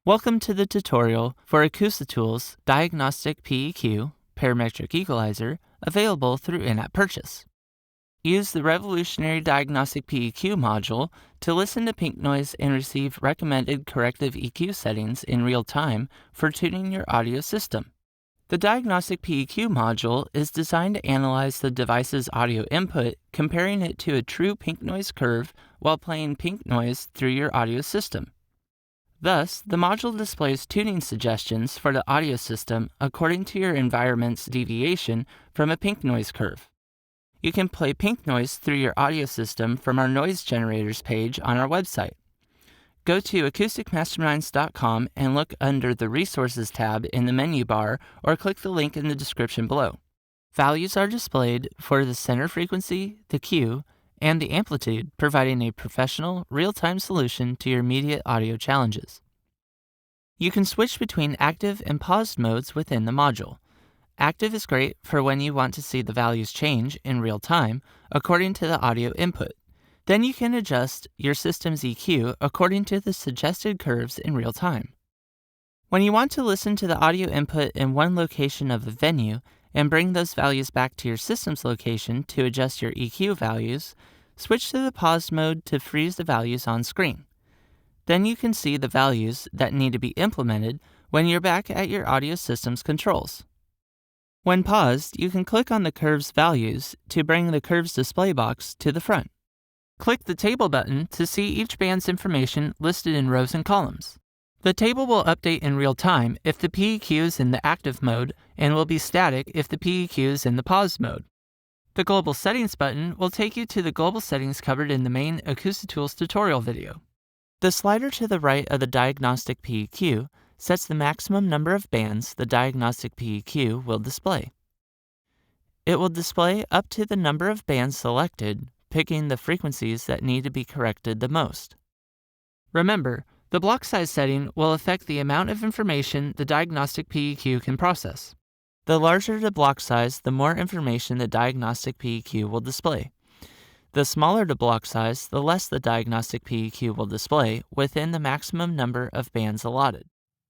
Welcome to the tutorial for Acousitools Diagnostic PEQ Parametric Equalizer, available through in-app purchase. Use the revolutionary Diagnostic PEQ module to listen to pink noise and receive recommended corrective EQ settings in real time for tuning your audio system. The Diagnostic PEQ module is designed to analyze the device's audio input, comparing it to a true pink noise curve while playing pink noise through your audio system. Thus, the module displays tuning suggestions for the audio system according to your environment's deviation from a pink noise curve. You can play pink noise through your audio system from our noise generators page on our website. Go to acousticmasterminds.com and look under the Resources tab in the menu bar, or click the link in the description below. Values are displayed for the center frequency, the Q, and the amplitude, providing a professional, real-time solution to your immediate audio challenges. You can switch between active and paused modes within the module. Active is great for when you want to see the values change in real time according to the audio input. Then you can adjust your system's EQ according to the suggested curves in real time. When you want to listen to the audio input in one location of the venue and bring those values back to your system's location to adjust your EQ values, switch to the paused mode to freeze the values on screen. Then you can see the values that need to be implemented when you're back at your audio system's controls. When paused, you can click on the curve's values to bring the curve's display box to the front. Click the Table button to see each band's information listed in rows and columns. The table will update in real time if the PEQ is in the active mode and will be static if the PEQ is in the paused mode. The Global Settings button will take you to the global settings covered in the main Acousitools tutorial video. The slider to the right of the Diagnostic PEQ sets the maximum number of bands the Diagnostic PEQ will display. It will display up to the number of bands selected, picking the frequencies that need to be corrected the most. Remember, the block size setting will affect the amount of information the Diagnostic PEQ can process. The larger the block size, the more information the Diagnostic PEQ will display. The smaller the block size, the less the Diagnostic PEQ will display within the maximum number of bands allotted.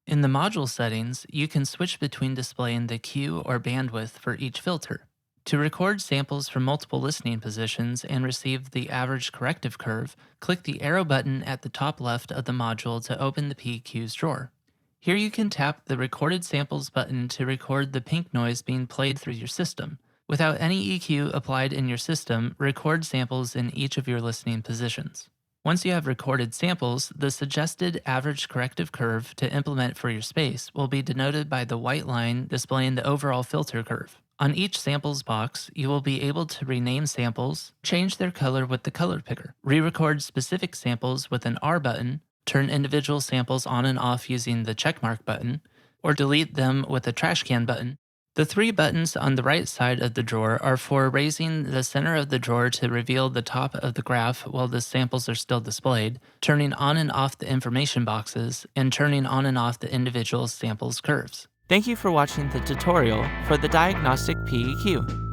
In the module settings, you can switch between displaying the Q or bandwidth for each filter. To record samples from multiple listening positions and receive the average corrective curve, click the arrow button at the top left of the module to open the PEQ's drawer. Here you can tap the Recorded Samples button to record the pink noise being played through your system. Without any EQ applied in your system, record samples in each of your listening positions. Once you have recorded samples, the suggested average corrective curve to implement for your space will be denoted by the white line displaying the overall filter curve. On each samples box, you will be able to rename samples, change their color with the color picker, re-record specific samples with an R button, turn individual samples on and off using the checkmark button, or delete them with a trash can button. The three buttons on the right side of the drawer are for raising the center of the drawer to reveal the top of the graph while the samples are still displayed, turning on and off the information boxes, and turning on and off the individual samples curves. Thank you for watching the tutorial for the Diagnostic PEQ.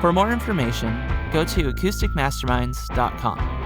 For more information, go to acousticmasterminds.com.